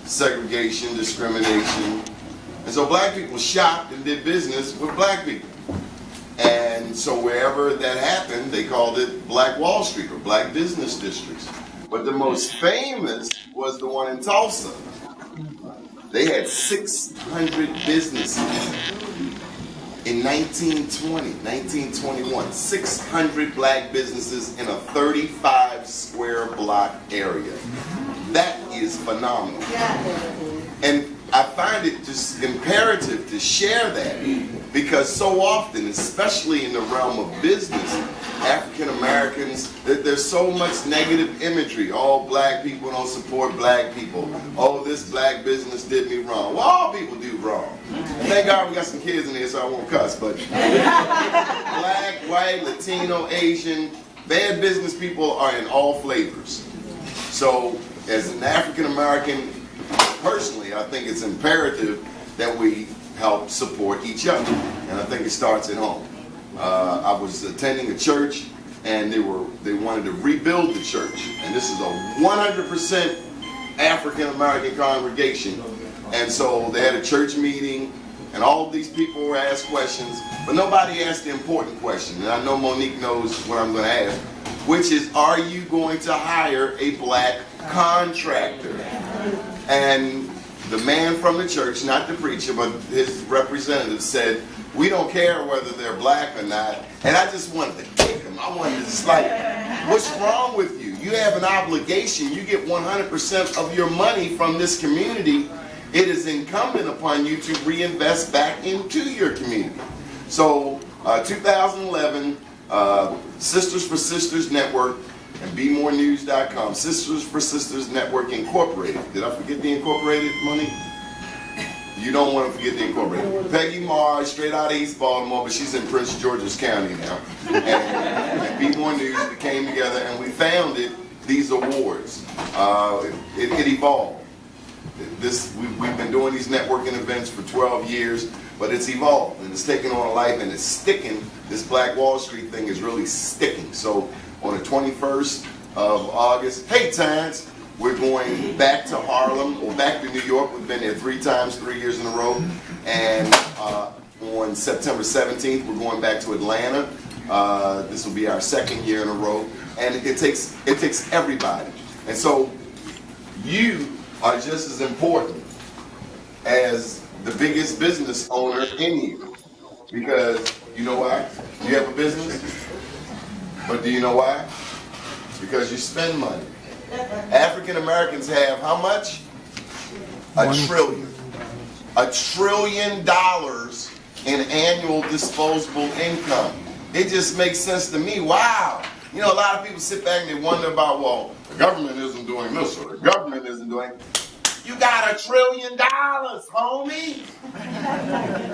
segregation, discrimination. And so black people shopped and did business with black people. And so wherever that happened, they called it Black Wall Street or Black Business Districts. But the most famous was the one in Tulsa. They had 600 businesses in 1920, 1921. 600 black businesses in a 35 square block area. That is phenomenal. And I find it just imperative to share that because so often, especially in the realm of business, African Americans, there's so much negative imagery. Oh, black people don't support black people. Oh, this black business did me wrong. Well, all people do wrong. And thank God we got some kids in here so I won't cuss, but black, white, Latino, Asian, bad business people are in all flavors. So as an African American, personally, I think it's imperative that we help support each other, and I think it starts at home. I was attending a church, and they wanted to rebuild the church, and this is a 100% African American congregation, and so they had a church meeting, and all of these people were asked questions, but nobody asked the important question, and I know Monique knows what I'm going to ask, which is, are you going to hire a black contractor? And the man from the church, not the preacher, but his representative said, we don't care whether they're black or not. And I just wanted to kick him. I wanted to just like, what's wrong with you? You have an obligation. You get 100% of your money from this community. It is incumbent upon you to reinvest back into your community. So 2011, Sisters for Sisters Network and BeMoreNews.com, Sisters for Sisters Network Incorporated. Did I forget the Incorporated money? You don't want to forget the Incorporated. Peggy Marr, straight out of East Baltimore, but she's in Prince George's County now. And Be More News, we came together and we founded these awards. It evolved. We've been doing these networking events for 12 years, but it's evolved and it's taken on a life and it's sticking. This Black Wall Street thing is really sticking. So on the 21st of August, hey Terrence, we're going back to Harlem or back to New York. We've been there 3 times, 3 years in a row. And on September 17th, we're going back to Atlanta. This will be our 2nd year in a row. And it takes everybody. And so you are just as important as the biggest business owner in here. Because you know why? You have a business. But do you know why? Because you spend money. African Americans have how much? $1 trillion. $1 trillion in annual disposable income. It just makes sense to me. Wow. You know, a lot of people sit back and they wonder about, well, the government isn't doing this or the government isn't doing. You got $1 trillion, homie.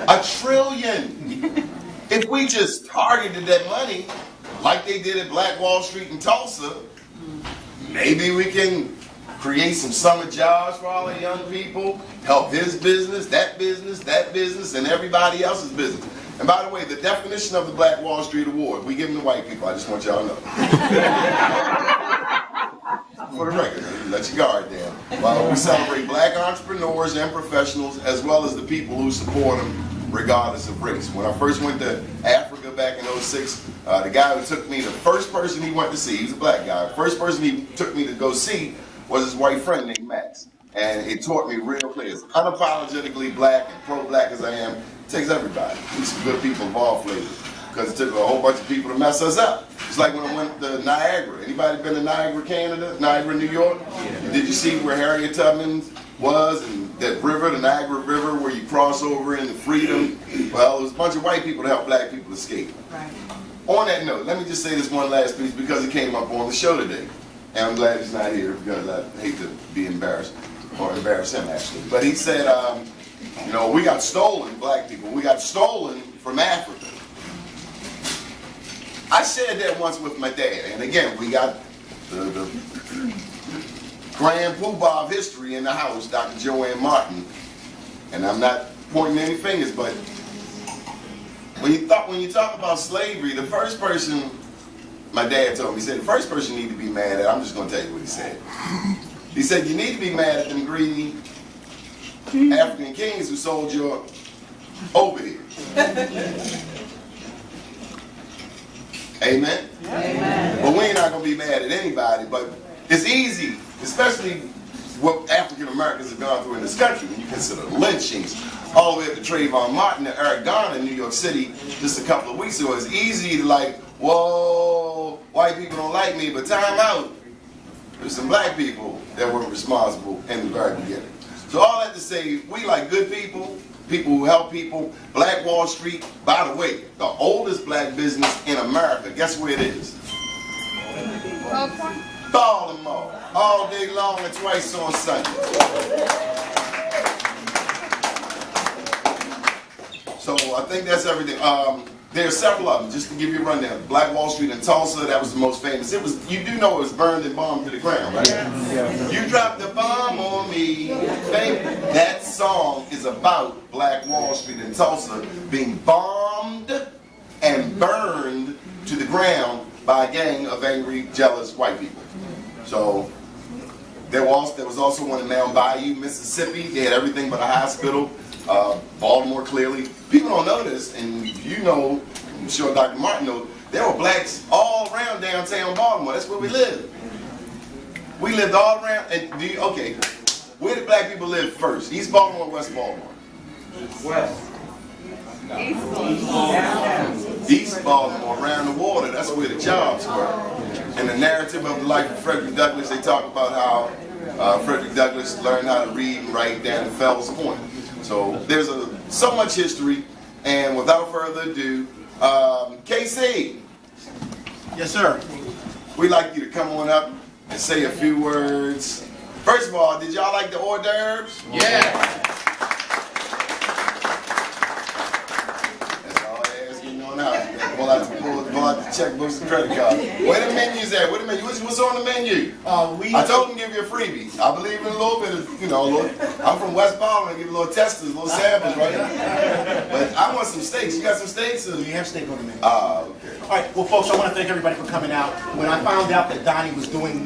$1 trillion. If we just targeted that money like they did at Black Wall Street in Tulsa, maybe we can create some summer jobs for all the young people, help his business, that business, and everybody else's business. And by the way, the definition of the Black Wall Street Award, we give them to white people, I just want y'all to know. For the record, let your guard down. Well, we celebrate black entrepreneurs and professionals as well as the people who support them regardless of race. When I first went to Africa back in 2006, the guy who took me, the first person he went to see, he was a black guy, the first person he took me to go see was his white friend named Max. And it taught me real clear, as unapologetically black and pro-black as I am, it takes everybody. There's some good people of all flavors. Because it took a whole bunch of people to mess us up. It's like when I went to Niagara. Anybody been to Niagara, Canada? Niagara, New York? Yeah. Did you see where Harriet Tubman was and that river, the Niagara River, where you cross over into freedom? Well, it was a bunch of white people to help black people escape. Right. On that note, let me just say this one last piece because it came up on the show today. And I'm glad he's not here because I hate to be embarrassed, or embarrass him actually. But he said, you know, we got stolen, black people, we got stolen from Africa. I shared that once with my dad, and again, we got the grand poobah of history in the house, Dr. Joanne Martin, and I'm not pointing any fingers, but when you talk about slavery, the first person, my dad told me, he said, the first person you need to be mad at, I'm just going to tell you what he said. He said, you need to be mad at them greedy African kings who sold your overhead. Amen? Amen. But we're not going to be mad at anybody, but it's easy, especially what African Americans have gone through in this country when you consider lynchings, all the way up to Trayvon Martin and Eric Garner in New York City just a couple of weeks ago. It's easy to like, whoa, white people don't like me, but time out. There's some black people that were responsible in the very beginning. So all that to say, we like good people, people who help people. Black Wall Street, by the way, the oldest black business in America, guess where it is? Baltimore, all day long and twice on Sunday. So I think that's everything. There are several of them, just to give you a rundown. Black Wall Street in Tulsa, that was the most famous. It was, you do know it was burned and bombed to the ground, right? Yeah. You dropped the bomb on me. That song is about Black Wall Street in Tulsa being bombed and burned to the ground by a gang of angry, jealous white people. So there was also one in Mound Bayou, Mississippi. They had everything but a hospital. Baltimore, clearly. People don't know this, and you know, I'm sure Dr. Martin knows, there were blacks all around downtown Baltimore. That's where we lived. We lived all around, and okay, where did black people live first? East Baltimore or West Baltimore? West. East Baltimore, around the water, that's where the jobs were. In the narrative of the life of Frederick Douglass, they talk about how Frederick Douglass learned how to read and write down in Fells Point. So there's so much history, and without further ado, KC. Yes, sir. We'd like you to come on up and say a few words. First of all, did y'all like the hors d'oeuvres? Yeah. That's all I ask you know now. Pull out the checkbooks and credit cards. Where the menu's at? Where the menu? What's on the menu? I told them to give you a freebie. I believe in a little bit of, you know, I'm from West Baltimore, give you a little testers, a little samples, right? But I want some steaks. You got some steaks? We have steak on the menu. Okay. All right, well, folks, I want to thank everybody for coming out. When I found out that Doni was doing